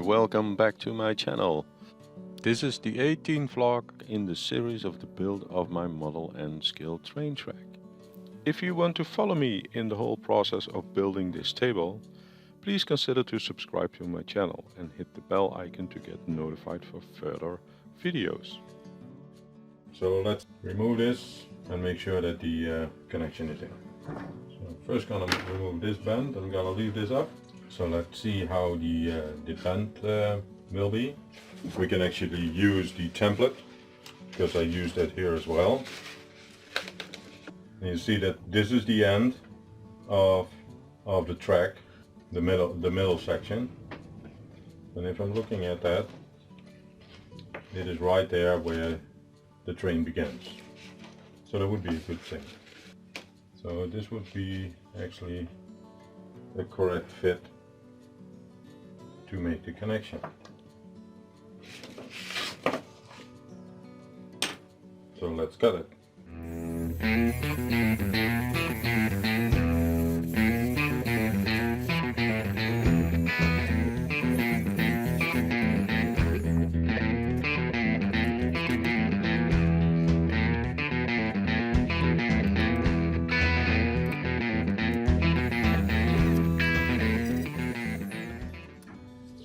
welcome back to my channel. This is the 18th vlog in the series of the build of my model and scale train track. If you want to follow me in the whole process of building this table, please consider to subscribe to my channel and hit the bell icon to get notified for further videos. So let's remove this and make sure that the connection is in. So first gonna remove this band. I'm gonna leave this up. So let's see how the band will be. We can actually use the template because I used that here as well. And you see that this is the end of the track, the middle section. And if I'm looking at that, it is right there where the train begins. So that would be a good thing. So this would be actually the correct fit to make the connection. So let's cut it.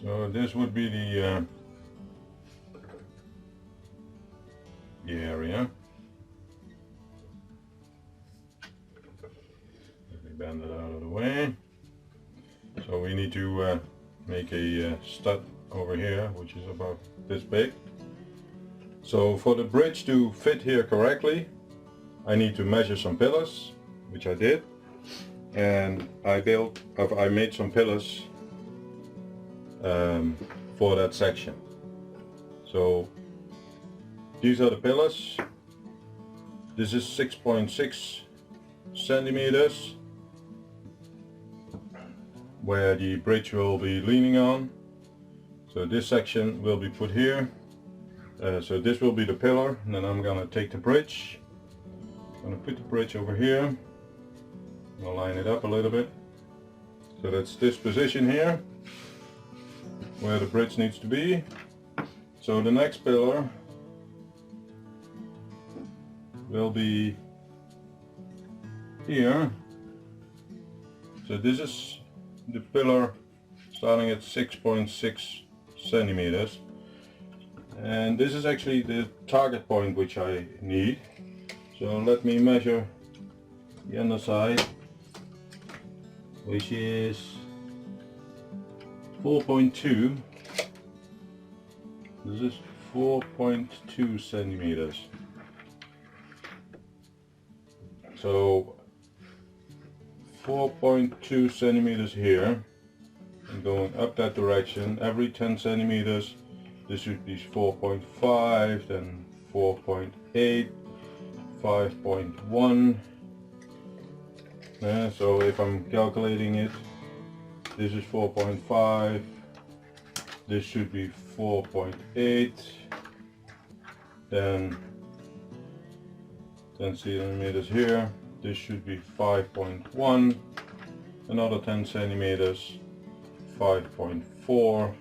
So this would be the area. Let me bend it out of the way. So we need to make a stud over here, which is about this big. So for the bridge to fit here correctly, I need to measure some pillars, which I did, and I made some pillars for that section. So these are the pillars. This is 6.6 centimeters where the bridge will be leaning on. So this section will be put here. So this will be the pillar, and then I'm gonna take the bridge. I'm gonna put the bridge over here. I'm gonna line it up a little bit. So that's this position here, where the bridge needs to be. So the next pillar will be here. So this is the pillar starting at 6.6 centimeters. And this is actually the target point which I need. So let me measure the underside, which is 4.2. This is 4.2 centimeters. So 4.2 centimeters here, and going up that direction every 10 centimeters. This should be 4.5, then 4.8, 5.1. So if I'm calculating it, this is 4.5, this should be 4.8, then 10 centimeters here, this should be 5.1, another 10 centimeters, 5.4,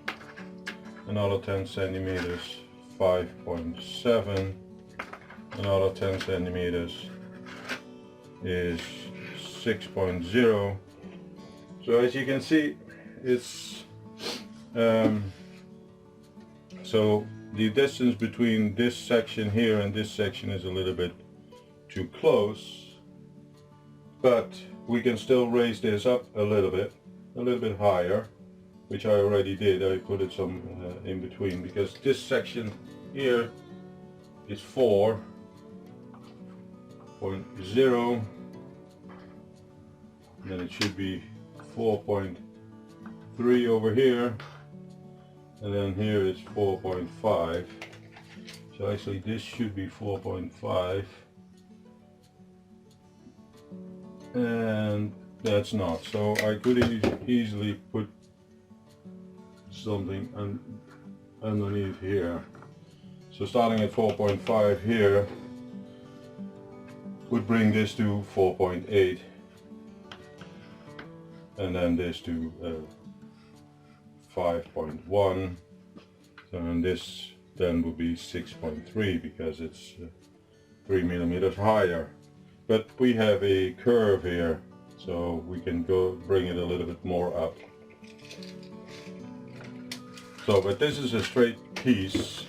another 10 centimeters, 5.7, another 10 centimeters is 6.0. So as you can see, it's so the distance between this section here and this section is a little bit too close, but we can still raise this up a little bit higher, which I already did. I put it some in between, because this section here is 4.0, then it should be 4.3 over here, and then here is 4.5. So actually this should be 4.5, and that's not. So I could easily put something underneath here. So starting at 4.5 here would bring this to 4.8, and then this to 5.1. So and this then would be 6.3 because it's 3 millimeters higher. But we have a curve here, so we can go bring it a little bit more up. So, but this is a straight piece.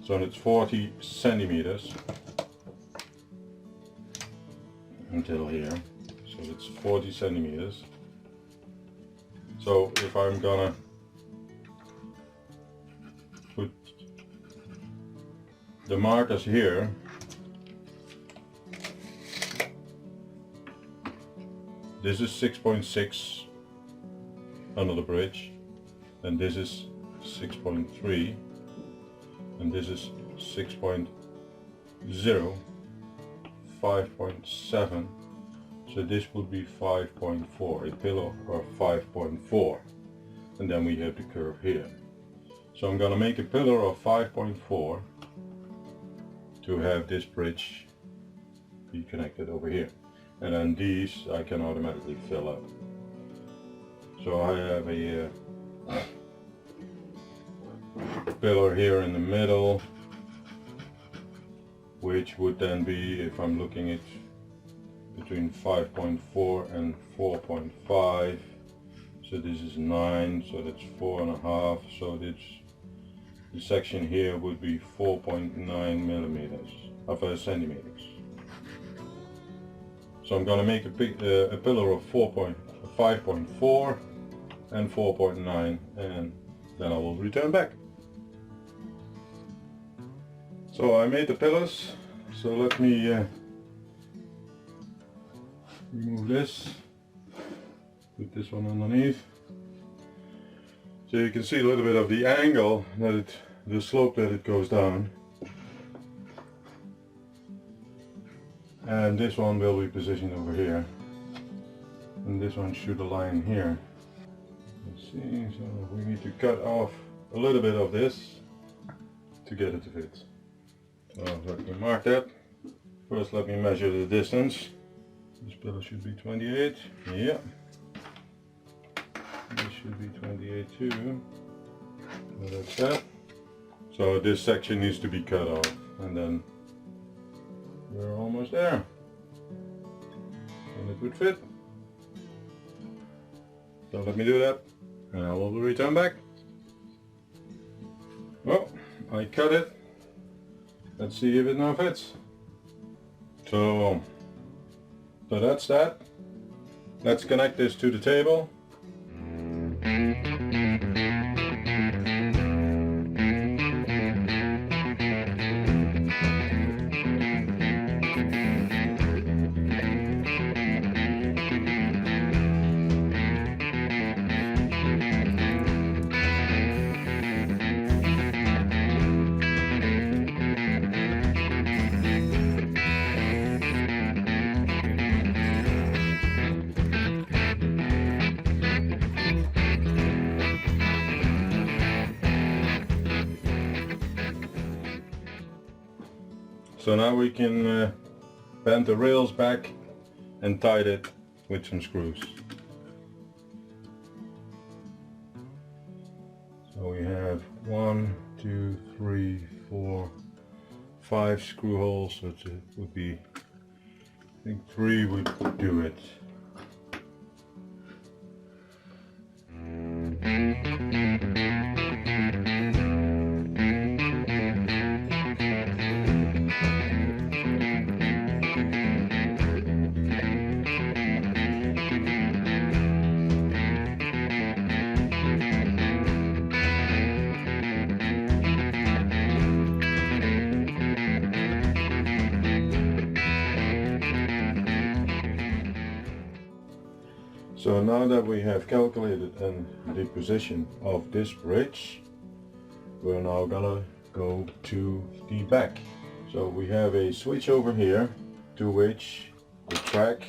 So it's 40 centimeters until here. So it's 40 centimeters. So if I'm gonna put the markers here, this is 6.6 under the bridge, and this is 6.3, and this is 6.0, 5.7. So this would be 5.4, a pillar of 5.4, and then we have the curve here. So I'm going to make a pillar of 5.4 to have this bridge be connected over here, and then these I can automatically fill up. So I have a pillar here in the middle, which would then be, if I'm looking at between 5.4 and 4.5, so this is 9, so that's 4.5, so this the section here would be 4.9 millimeters of centimeters. So I'm going to make a pillar of 5.4 and 4.9, and then I will return back. So I made the pillars, so let me remove this, put this one underneath. So you can see a little bit of the angle that the slope that it goes down. And this one will be positioned over here. And this one should align here. Let's see, so we need to cut off a little bit of this to get it to fit. So let me mark that. First let me measure the distance. This pillar should be 28. Yeah. This should be 28 too. So that's that. So this section needs to be cut off, and then we're almost there. And it would fit. So let me do that, and I will return back. Well, I cut it. Let's see if it now fits. So that's that. Let's connect this to the table. So now we can bend the rails back and tighten it with some screws. So we have 1, 2, 3, 4, 5 screw holes, so it would be, I think 3 would do it. So now that we have calculated the position of this bridge, we're now gonna go to the back. So we have a switch over here to which the track,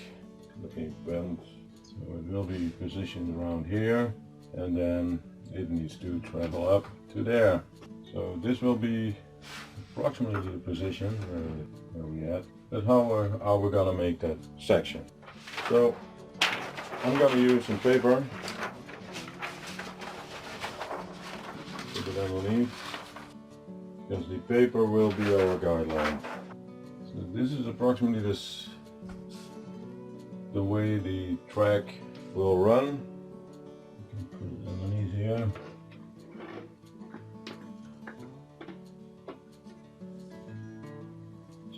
let me bend, so it will be positioned around here, and then it needs to travel up to there. So this will be approximately the position where we at. That's how we're gonna make that section. So I'm going to use some paper. Put it underneath, because the paper will be our guideline. So this is approximately the way the track will run. You can put it underneath here.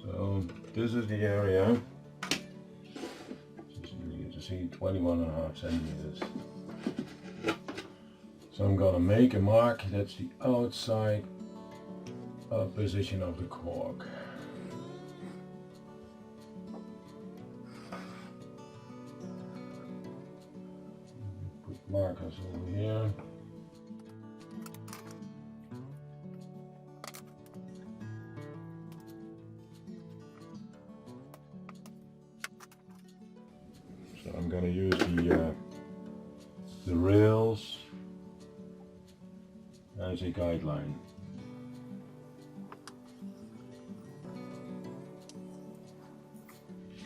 So this is the area. You get to see 21.5 centimeters. So I'm gonna make a mark. That's the outside position of the cork. Put markers over here. So I'm going to use the rails as a guideline.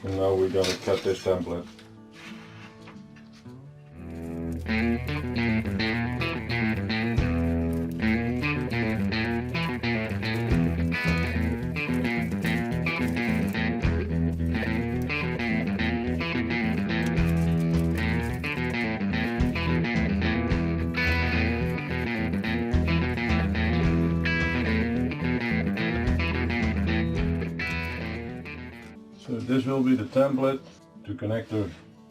And now we're going to cut this template. So this will be the template to connect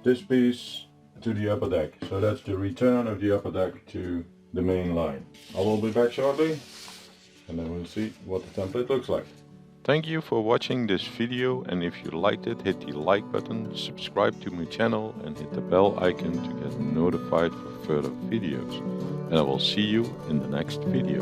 this piece to the upper deck. So that's the return of the upper deck to the main line. I will be back shortly and then we'll see what the template looks like. Thank you for watching this video, and if you liked it, hit the like button, subscribe to my channel and hit the bell icon to get notified for further videos. And I will see you in the next video.